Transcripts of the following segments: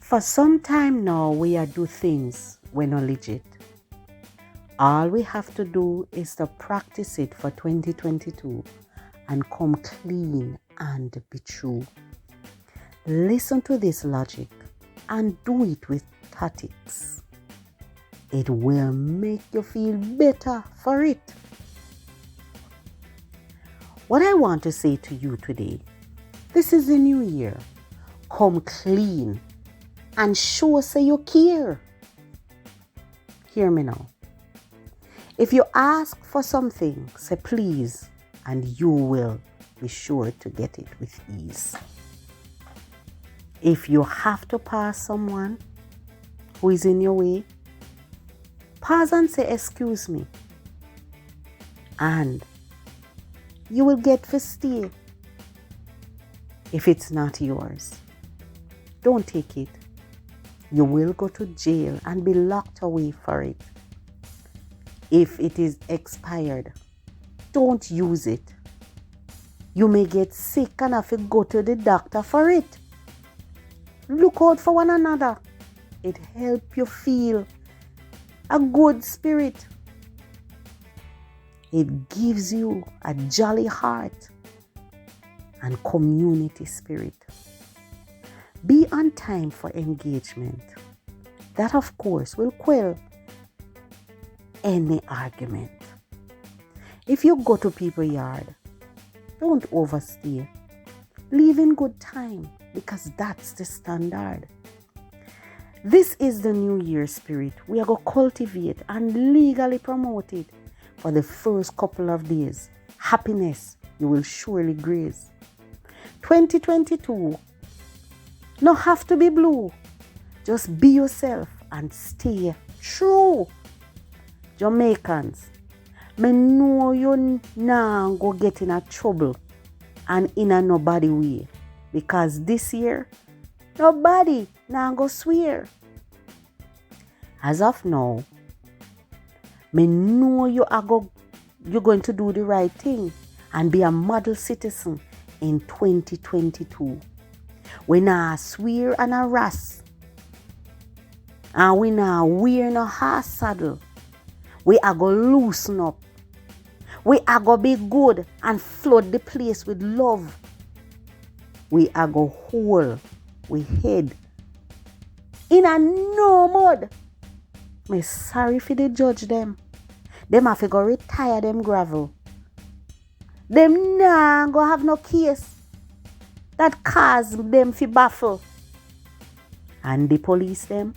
For some time now, we are do things when not legit. All we have to do is to practice it for 2022 and come clean and be true. Listen to this logic and do it with tactics. It will make you feel better for it. What I want to say to you today, this is the new year. Come clean and show say you care. Hear me now. If you ask for something, say please, and you will be sure to get it with ease. If you have to pass someone who is in your way, pause and say excuse me, and you will get to stay. If it's not yours, don't take it. You will go to jail and be locked away for it. If it is expired, don't use it. You may get sick and have to go to the doctor for it. Look out for one another. It helps you feel a good spirit. It gives you a jolly heart and community spirit. Be on time for engagement. That, of course, will quell any argument. If you go to people's yard, don't overstay. Leave in good time because that's the standard. This is the New Year spirit. We are going to cultivate and legally promote it for the first couple of days. Happiness you will surely graze. 2022, no have to be blue. Just be yourself and stay true. Jamaicans, me know you now go get in a trouble and in a nobody way. Because this year, nobody now go swear. As of now, me know you're going to do the right thing and be a model citizen in 2022. We now swear and harass. And we now wear no horse saddle. We are going to loosen up. We are going to be good and flood the place with love. We are going to hold we head in a no mud. Me sorry for the judge them. Them have to go retire them gravel. Them nah go have no case that cause them fi baffle. And the police them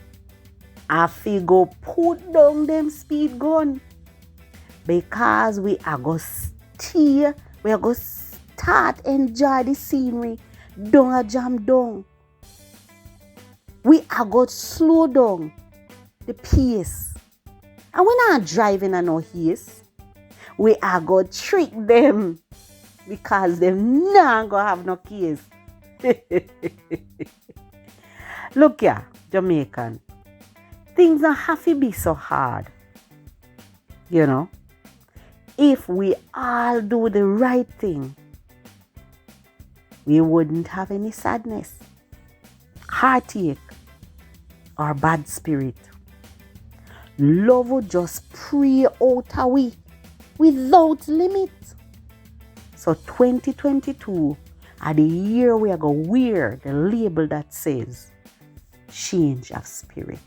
have to go put down them speed gun. Because we are going to we are going to start enjoy the scenery down a jam down. We are going to slow down the pace. And we're not driving at no haste. We are going to trick them because them not going to have no case. Look here, Jamaican. Things don't have to be so hard. You know, if we all do the right thing, we wouldn't have any sadness, heartache, or bad spirit. Love will just pray out away without limit. So 2022 are the year we are going to wear the label that says change of spirit.